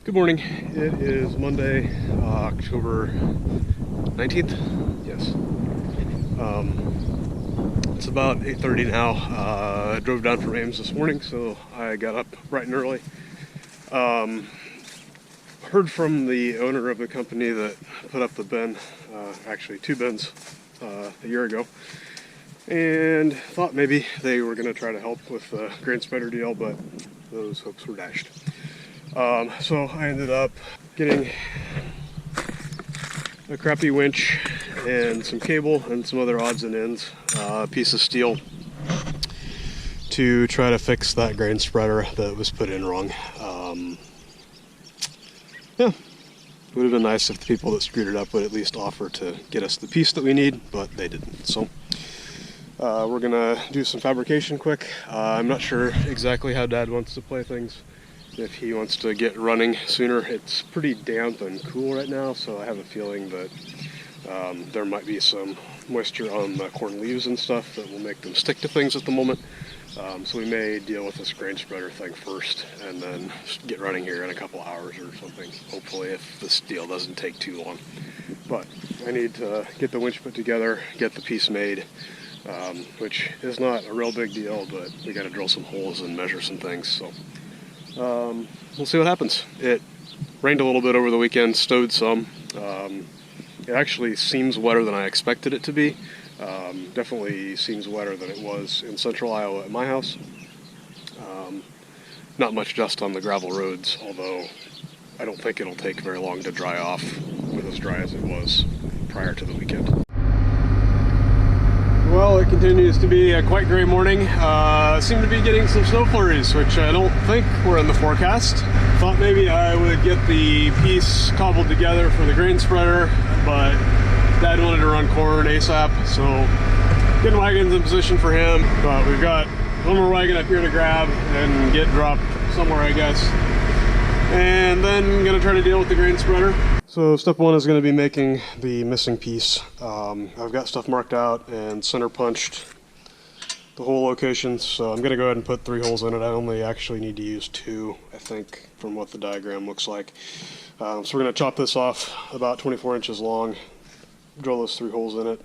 Good morning. It is Monday, October 19th. Yes. It's about 8:30 now. I drove down from Ames this morning, so I got up bright and early. Heard from the owner of the company that put up the bin, actually two bins, a year ago, and thought maybe they were going to try to help with the grain spreader deal, but those hopes were dashed. So I ended up getting a crappy winch and some cable and some other odds and ends, a piece of steel to try to fix that grain spreader that was put in wrong. Yeah, it would have been nice if the people that screwed it up would at least offer to get us the piece that we need, but they didn't. So we're gonna do some fabrication quick. I'm not sure exactly how Dad wants to play things. If he wants to get running sooner. It's pretty damp and cool right now, so I have a feeling that there might be some moisture on the corn leaves and stuff that will make them stick to things at the moment. So we may deal with this grain spreader thing first and then get running here in a couple hours or something, hopefully, if this deal doesn't take too long. But I need to get the winch put together, get the piece made, which is not a real big deal, but we got to drill some holes and measure some things. So we'll see what happens. It rained a little bit over the weekend, snowed some. It actually seems wetter than I expected it to be. Definitely seems wetter than it was in central Iowa at my house. Not much dust on the gravel roads, although I don't think it'll take very long to dry off with as dry as it was prior to the weekend. Well, it continues to be a quite gray morning. Seem to be getting some snow flurries, which I don't think were in the forecast. Thought maybe I would get the piece cobbled together for the grain spreader, but Dad wanted to run corn ASAP, so getting wagons in position for him. But we've got one more wagon up here to grab and get dropped somewhere, I guess. And then I'm gonna try to deal with the grain spreader. So step one is going to be making the missing piece. I've got stuff marked out and center punched the whole location, so I'm going to go ahead and put 3 holes in it. I only actually need to use 2, I think, from what the diagram looks like. So we're going to chop this off about 24 inches long, drill those 3 holes in it,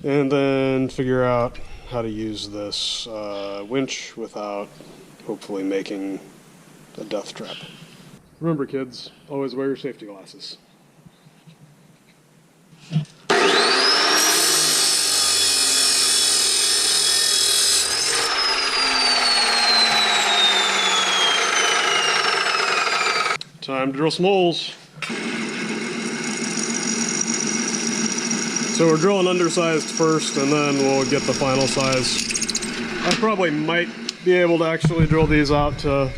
and then figure out how to use this winch without hopefully making a death trap. Remember, kids, always wear your safety glasses. Time to drill some holes. So we're drilling undersized first, and then we'll get the final size. I probably might be able to actually drill these out to,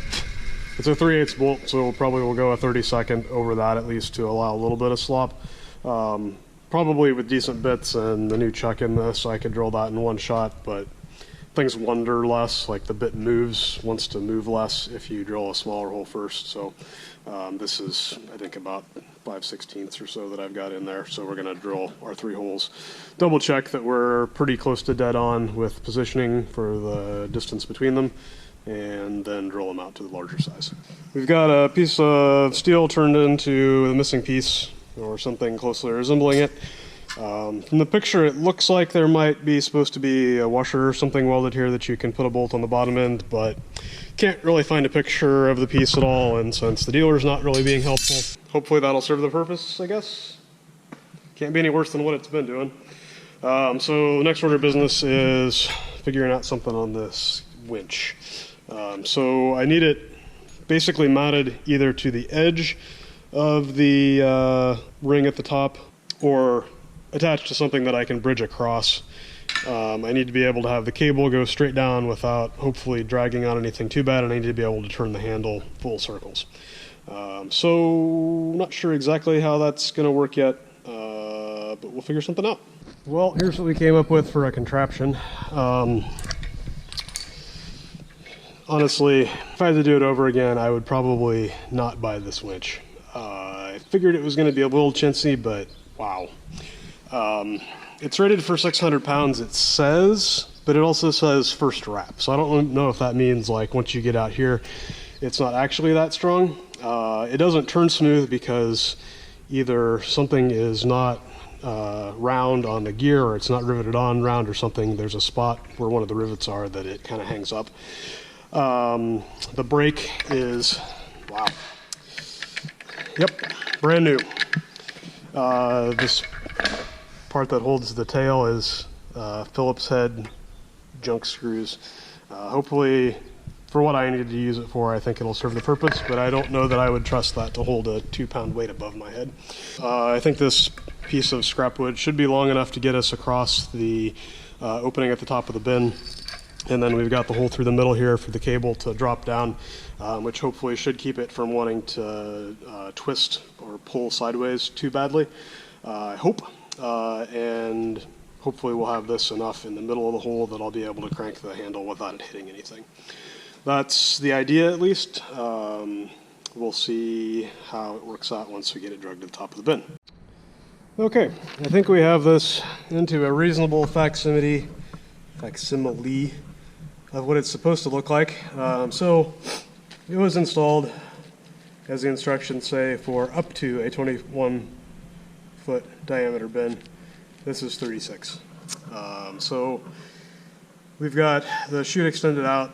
it's a 3/8 bolt, so we'll go a 32nd over that at least to allow a little bit of slop. Probably with decent bits and the new chuck in this, I could drill that in one shot, but things wander less, like the bit wants to move less if you drill a smaller hole first. So this is, I think, about 5/16 or so that I've got in there. So we're gonna drill our 3 holes, double check that we're pretty close to dead on with positioning for the distance between them, and then drill them out to the larger size. We've got a piece of steel turned into the missing piece, or something closely resembling it. From the picture, it looks like there might be supposed to be a washer or something welded here that you can put a bolt on the bottom end, but can't really find a picture of the piece at all, and since the dealer's not really being helpful, hopefully that'll serve the purpose, I guess. Can't be any worse than what it's been doing. So the next order of business is figuring out something on this winch. So I need it basically mounted either to the edge of the ring at the top or attached to something that I can bridge across. I need to be able to have the cable go straight down without hopefully dragging on anything too bad, and I need to be able to turn the handle full circles. So not sure exactly how that's going to work yet, but we'll figure something out. Well, here's what we came up with for a contraption. Honestly, if I had to do it over again, I would probably not buy this winch. I figured it was going to be a little chintzy, but wow. It's rated for 600 pounds, it says, but it also says first wrap. So I don't know if that means like once you get out here, it's not actually that strong. It doesn't turn smooth because either something is not round on the gear, or it's not riveted on round or something. There's a spot where one of the rivets are that it kind of hangs up. The brake is, wow, yep, brand new. This part that holds the tail is Phillips head junk screws. Hopefully, for what I needed to use it for, I think it'll serve the purpose, but I don't know that I would trust that to hold a 2-pound weight above my head. I think this piece of scrap wood should be long enough to get us across the opening at the top of the bin. And then we've got the hole through the middle here for the cable to drop down, which hopefully should keep it from wanting to twist or pull sideways too badly, I hope. And hopefully we'll have this enough in the middle of the hole that I'll be able to crank the handle without it hitting anything. That's the idea, at least. We'll see how it works out once we get it dragged to the top of the bin. Okay, I think we have this into a reasonable facsimile of what it's supposed to look like. So it was installed, as the instructions say, for up to a 21-foot diameter bin. This is 36. So we've got the chute extended out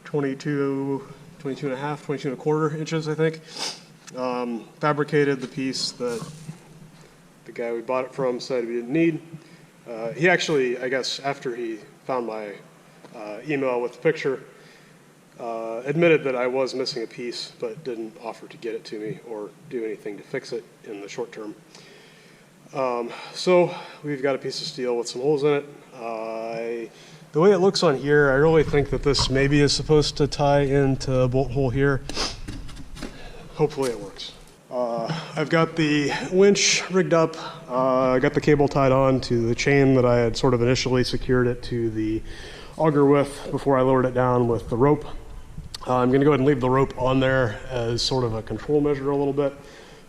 22 and a half, 22 and a quarter inches, I think. Fabricated the piece that the guy we bought it from said we didn't need. He actually, I guess, after he found my email with the picture, admitted that I was missing a piece, but didn't offer to get it to me or do anything to fix it in the short term. So we've got a piece of steel with some holes in it. The way it looks on here, I really think that this maybe is supposed to tie into a bolt hole here. Hopefully it works. I've got the winch rigged up. I got the cable tied on to the chain that I had sort of initially secured it to the auger with before I lowered it down with the rope. I'm going to go ahead and leave the rope on there as sort of a control measure a little bit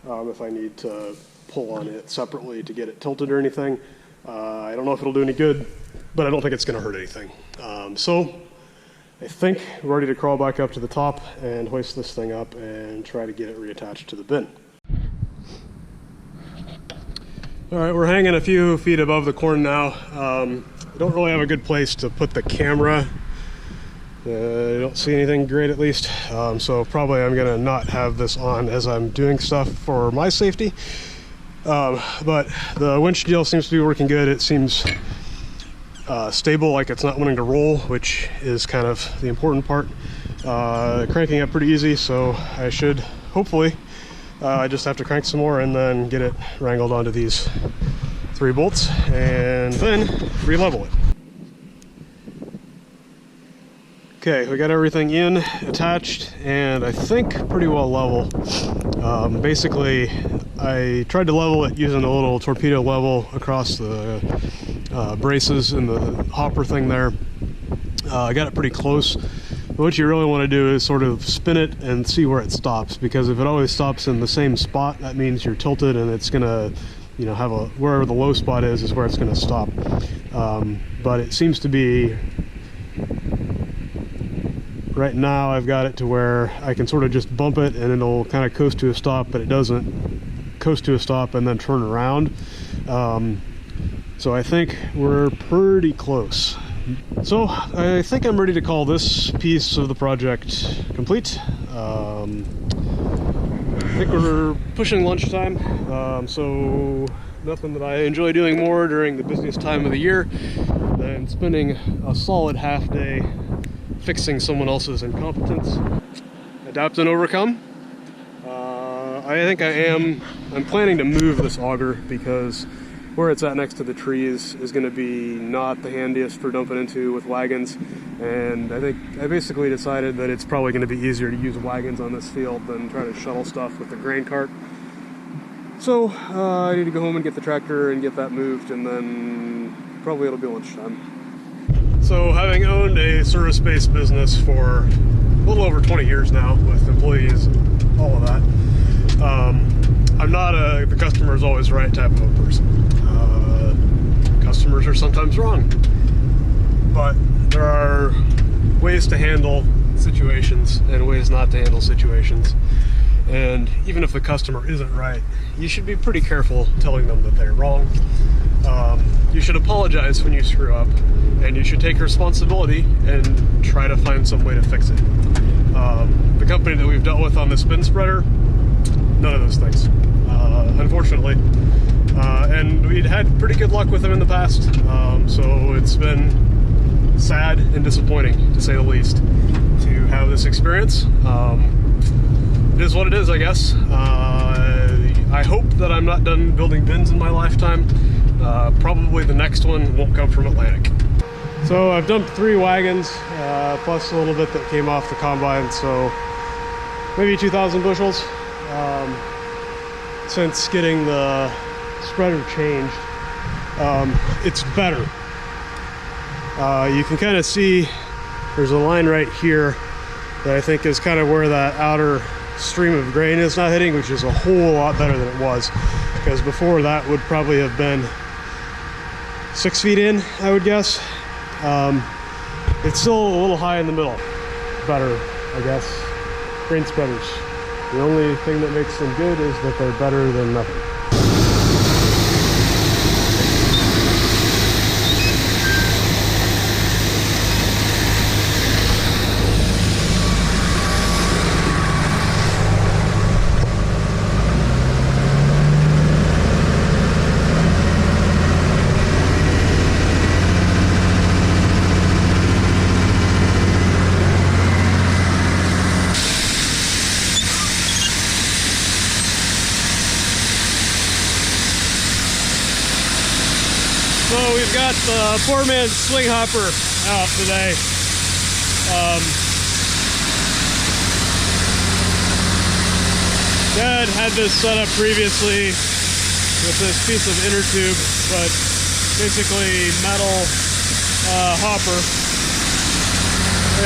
if I need to pull on it separately to get it tilted or anything. I don't know if it'll do any good, but I don't think it's going to hurt anything. So I think we're ready to crawl back up to the top and hoist this thing up and try to get it reattached to the bin. All right, we're hanging a few feet above the corn now. I don't really have a good place to put the camera. I don't see anything great, at least. So probably I'm gonna not have this on as I'm doing stuff for my safety. But the winch deal seems to be working good. It seems stable, like it's not wanting to roll, which is kind of the important part. Cranking up pretty easy, so I should hopefully I just have to crank some more and then get it wrangled onto these 3 bolts and then re-level it. Okay, we got everything in, attached, and I think pretty well level. Basically, I tried to level it using a little torpedo level across the braces and the hopper thing there. I got it pretty close. But what you really want to do is sort of spin it and see where it stops, because if it always stops in the same spot, that means you're tilted and it's gonna, you know, have a, wherever the low spot is where it's gonna stop. But it seems to be, right now I've got it to where I can sort of just bump it and it'll kind of coast to a stop, but it doesn't coast to a stop and then turn around. So I think we're pretty close. So I think I'm ready to call this piece of the project complete. I think we're pushing lunchtime, so nothing that I enjoy doing more during the busiest time of the year than spending a solid half day fixing someone else's incompetence. Adapt and overcome. I think I'm planning to move this auger because where it's at next to the trees is going to be not the handiest for dumping into with wagons, and I think I basically decided that it's probably going to be easier to use wagons on this field than try to shuttle stuff with the grain cart. So I need to go home and get the tractor and get that moved, and then probably it'll be lunchtime. So having owned a service-based business for a little over 20 years now with employees and all of that, I'm not the customer is always right type of a person. Customers are sometimes wrong, but there are ways to handle situations and ways not to handle situations. And even if the customer isn't right, you should be pretty careful telling them that they're wrong. You should apologize when you screw up, and you should take responsibility and try to find some way to fix it. The company that we've dealt with on this bin spreader, none of those things, unfortunately. And we'd had pretty good luck with them in the past, so it's been sad and disappointing, to say the least, to have this experience. It is what it is, I guess. I hope that I'm not done building bins in my lifetime. Probably the next one won't come from Atlantic. So I've dumped 3 wagons, plus a little bit that came off the combine, so maybe 2,000 bushels. Since getting the spreader changed, it's better. You can kind of see there's a line right here that I think is kind of where that outer stream of grain is not hitting, which is a whole lot better than it was, because before that would probably have been 6 feet in, I would guess. It's still a little high in the middle. Better, I guess. Grain spreaders. The only thing that makes them good is that they're better than nothing. So we've got the 4-man swing hopper out today. Dad had this set up previously with this piece of inner tube, but basically metal hopper.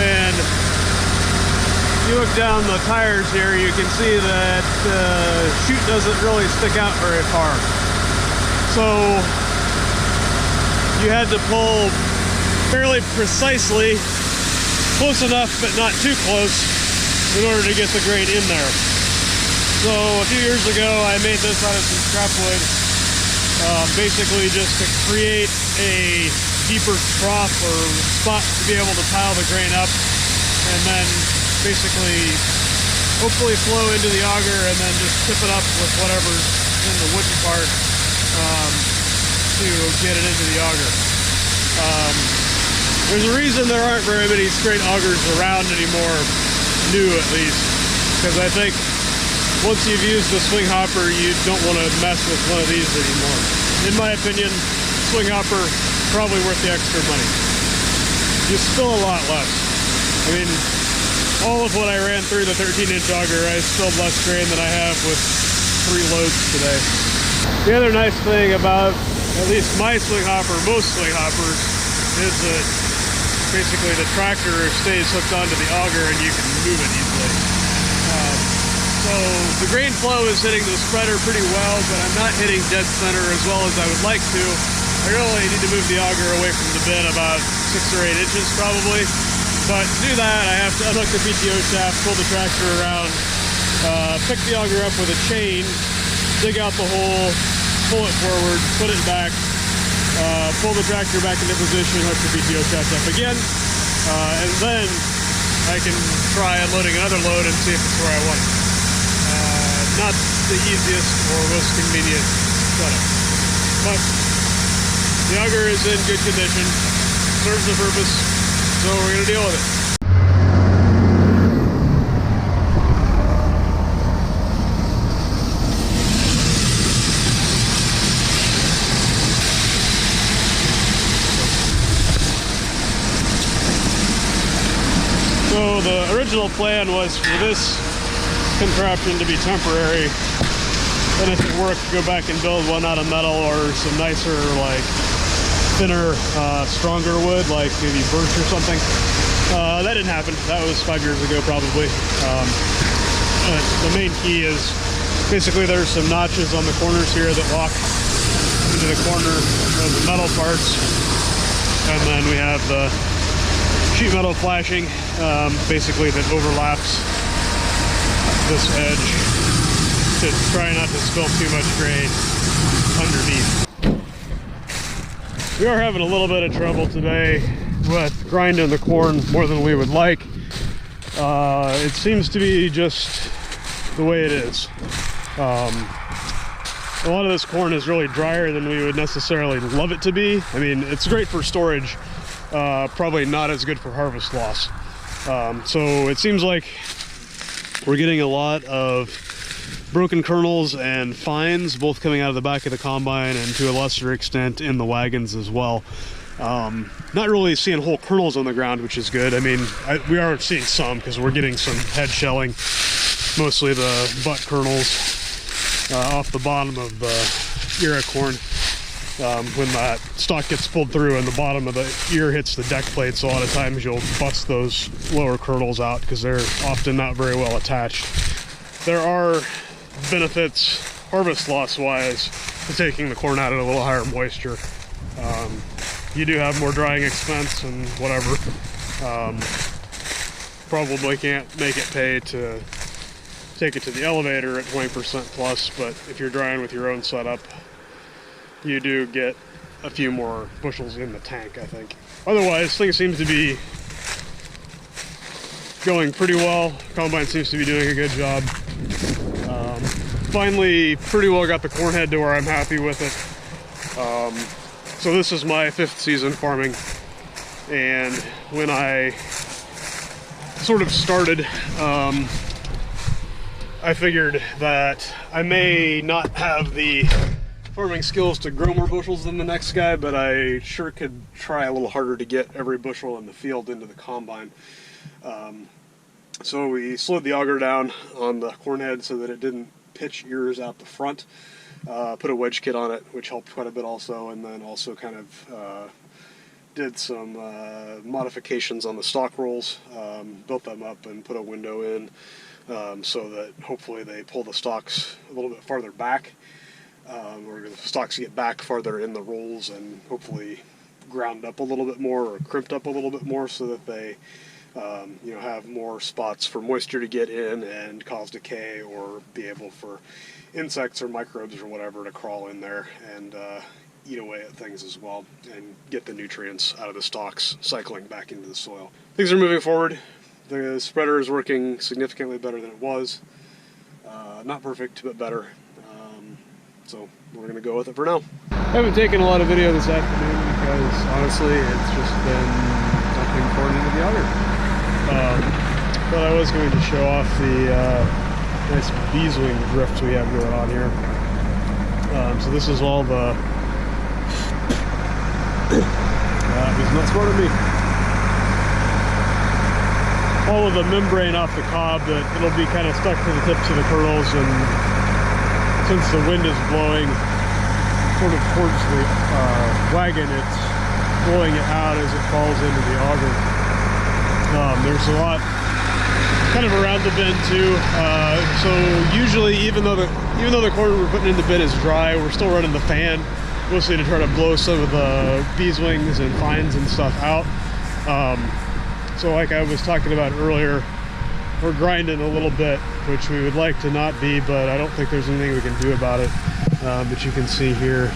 And if you look down the tires here, you can see that the chute doesn't really stick out very far. So you had to pull fairly precisely, close enough but not too close, in order to get the grain in there. So a few years ago I made this out of some scrap wood, basically just to create a deeper trough or spot to be able to pile the grain up, and then basically hopefully flow into the auger and then just tip it up with whatever's in the wooden part to get it into the auger. There's a reason there aren't very many straight augers around anymore, new at least, because I think once you've used the swing hopper, you don't want to mess with one of these anymore. In my opinion, swing hopper, probably worth the extra money. You spill a lot less. I mean, all of what I ran through the 13-inch auger, I spilled less grain than I have with 3 loads today. The other nice thing about at least my swing hopper, most swing hoppers, is that basically the tractor stays hooked onto the auger and you can move it easily. So the grain flow is hitting the spreader pretty well, but I'm not hitting dead center as well as I would like to. I really need to move the auger away from the bin about 6 or 8 inches probably. But to do that, I have to unhook the PTO shaft, pull the tractor around, pick the auger up with a chain, dig out the hole, pull it forward, put it back, pull the tractor back into position, hook the PTO shaft up again, and then I can try unloading another load and see if it's where I want it. Not the easiest or most convenient setup, but the auger is in good condition, serves the purpose, so we're going to deal with it. So the original plan was for this contraption to be temporary, and if it worked, go back and build one out of metal or some nicer, like thinner, stronger wood, like maybe birch or something. That didn't happen. That was 5 years ago probably. The main key is basically there's some notches on the corners here that lock into the corner of the metal parts, and then we have the sheet metal flashing, basically that overlaps this edge. to try not to spill too much grain underneath. We are having a little bit of trouble today with grinding the corn more than we would like. It seems to be just the way it is. A lot of this corn is really drier than we would necessarily love it to be. I mean, it's great for storage, probably not as good for harvest loss. So it seems like we're getting a lot of broken kernels and fines, both coming out of the back of the combine and to a lesser extent in the wagons as well. Not really seeing whole kernels on the ground, which is good. I mean, we are seeing some because we're getting some head shelling, mostly the butt kernels off the bottom of the ear of corn. When that stalk gets pulled through and the bottom of the ear hits the deck plates, a lot of times you'll bust those lower kernels out because they're often not very well attached. There are benefits harvest loss wise to taking the corn out at a little higher moisture. You do have more drying expense and whatever. Probably can't make it pay to take it to the elevator at 20% plus, but if you're drying with your own setup, you do get a few more bushels in the tank, I think. Otherwise, things seem to be going pretty well. Combine seems to be doing a good job. Finally, pretty well got the corn head to where I'm happy with it. So this is my 5th season farming, and when I sort of started, I figured that I may not have the farming skills to grow more bushels than the next guy, but I sure could try a little harder to get every bushel in the field into the combine. So we slowed the auger down on the corn head so that it didn't pitch ears out the front. Put a wedge kit on it, which helped quite a bit also, and then also kind of did some modifications on the stock rolls, built them up and put a window in so that hopefully they pull the stalks a little bit farther back, or the stalks get back farther in the rolls and hopefully ground up a little bit more or crimped up a little bit more so that they have more spots for moisture to get in and cause decay, or be able for insects or microbes or whatever to crawl in there and eat away at things as well and get the nutrients out of the stalks cycling back into the soil. Things are moving forward. The spreader is working significantly better than it was. Not perfect, but better. So we're going to go with it for now. I haven't taken a lot of video this afternoon because honestly it's just been dumping corn into the auger. But I was going to show off the nice beeswing drift we have going on here. So this is all the... he's not smart of me. All of the membrane off the cob that it'll be kind of stuck to the tips of the kernels, and since the wind is blowing sort of towards the wagon, it's blowing it out as it falls into the auger. There's a lot kind of around the bin too. So usually, even though the corn we're putting in the bin is dry, we're still running the fan, mostly to try to blow some of the beeswings and fines and stuff out. So like I was talking about earlier, we're grinding a little bit, which we would like to not be, but I don't think there's anything we can do about it. But you can see here,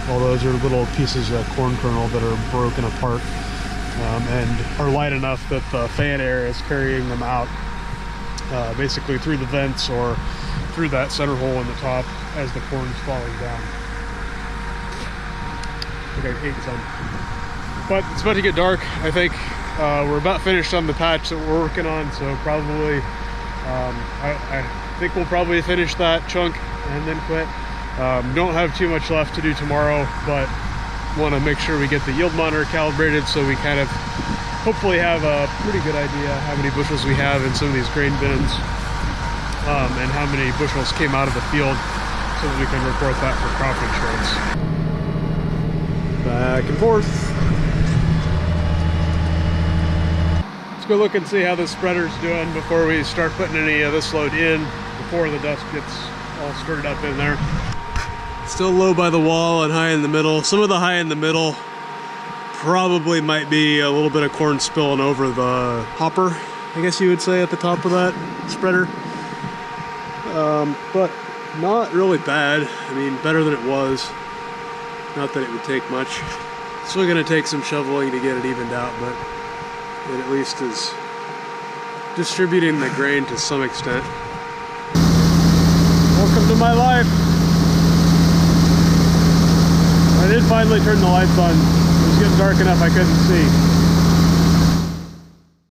all those are little pieces of corn kernel that are broken apart and are light enough that the fan air is carrying them out, basically through the vents or through that center hole in the top as the corn's falling down. I think I ate some. But it's about to get dark, I think. We're about finished on the patch that we're working on, so probably, I think we'll probably finish that chunk and then quit. Don't have too much left to do tomorrow, but want to make sure we get the yield monitor calibrated so we kind of hopefully have a pretty good idea how many bushels we have in some of these grain bins, and how many bushels came out of the field so that we can report that for crop insurance. Back and forth. Go look and see how the spreader's doing before we start putting any of this load in, before the dust gets all stirred up in there. Still low by the wall and high in the middle. Some of the high in the middle probably might be a little bit of corn spilling over the hopper, I guess you would say, at the top of that spreader. but not really bad. I mean, better than it was. Not that it would take much. Still gonna take some shoveling to get it evened out, but it at least is distributing the grain to some extent. Welcome to my life. I did finally turn the lights on. It was getting dark enough I couldn't see.